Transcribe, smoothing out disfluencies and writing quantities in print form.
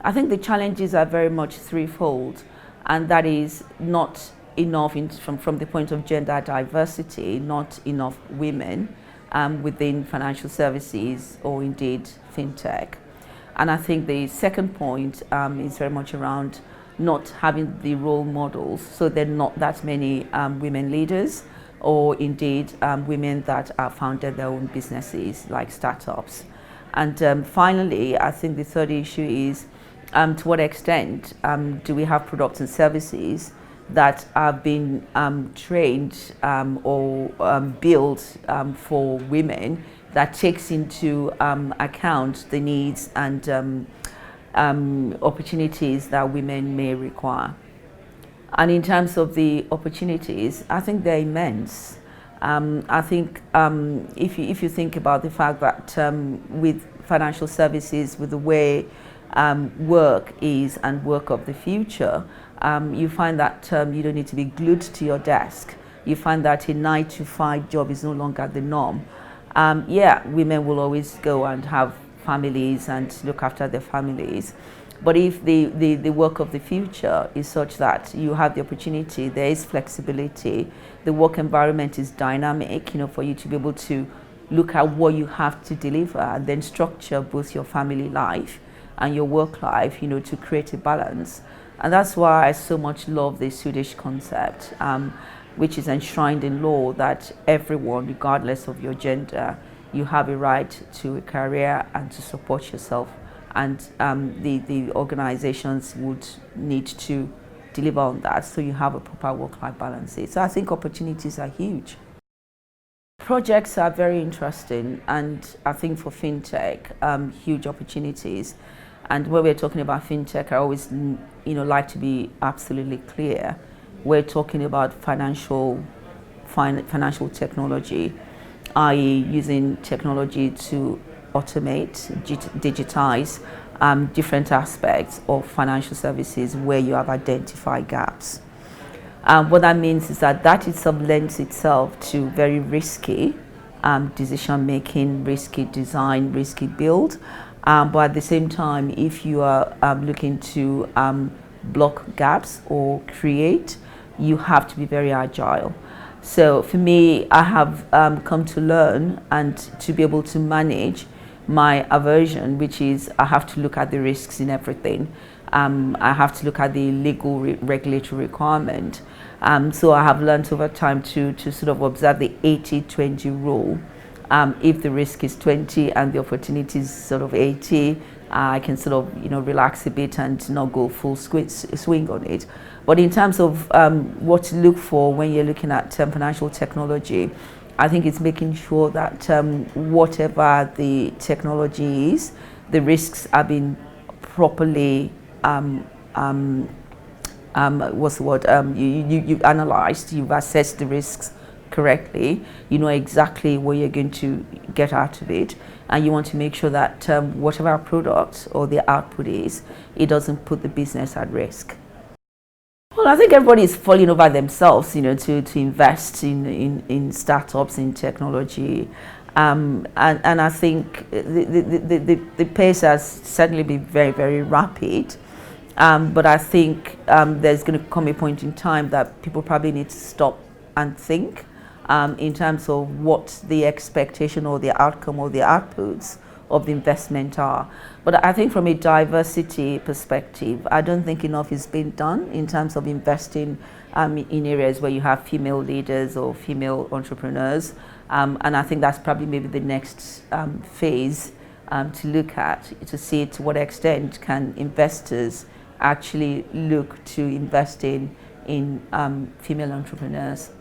I think the challenges are very much threefold, and that is not enough from the point of gender diversity, not enough women within financial services or indeed fintech. And I think the second point is very much around not having the role models, so there are not that many women leaders or indeed women that have founded their own businesses like startups. And finally, I think the third issue is to what extent do we have products and services that have been trained or built for women that takes into account the needs and opportunities that women may require. And in terms of the opportunities, I think they're immense. I think if you think about the fact that with financial services, with the way work is and work of the future, you find that you don't need to be glued to your desk. You find that a 9-to-5 job is no longer the norm. Yeah, women will always go and have families and look after their families. But if the work of the future is such that you have the opportunity, there is flexibility, the work environment is dynamic, for you to be able to look at what you have to deliver and then structure both your family life and your work life, to create a balance. And that's why I so much love the Swedish concept, which is enshrined in law, that everyone, regardless of your gender, you have a right to a career and to support yourself. And the organizations would need to deliver on that, so you have a proper work-life balance. So I think opportunities are huge. Projects are very interesting, and I think for fintech, huge opportunities. And when we're talking about fintech, I always like to be absolutely clear. We're talking about financial technology, i.e. using technology to automate, digitize different aspects of financial services where you have identified gaps. What that means is that itself lends itself to very risky decision making, risky design, risky build. But at the same time, if you are looking to block gaps or create, you have to be very agile. So for me, I have come to learn and to be able to manage my aversion, which is I have to look at the risks in everything. I have to look at the legal regulatory requirement. So I have learned over time to sort of observe the 80-20 rule. If the risk is 20 and the opportunity is sort of 80, I can sort of relax a bit and not go full swing on it. But in terms of what to look for when you're looking at financial technology, I think it's making sure that whatever the technology is, the risks have been properly what's the word? You've analyzed, you've assessed the risks correctly. You know exactly what you're going to get out of it, and you want to make sure that whatever product or the output is, it doesn't put the business at risk. Well, I think everybody is falling over themselves, to invest in startups, in technology. And I think the pace has certainly been very, very rapid. But I think there's going to come a point in time that people probably need to stop and think in terms of what the expectation or the outcome or the outputs of the investment are. But I think from a diversity perspective, I don't think enough is being done in terms of investing in areas where you have female leaders or female entrepreneurs. And I think that's probably maybe the next phase to look at, to see to what extent can investors actually look to invest in female entrepreneurs.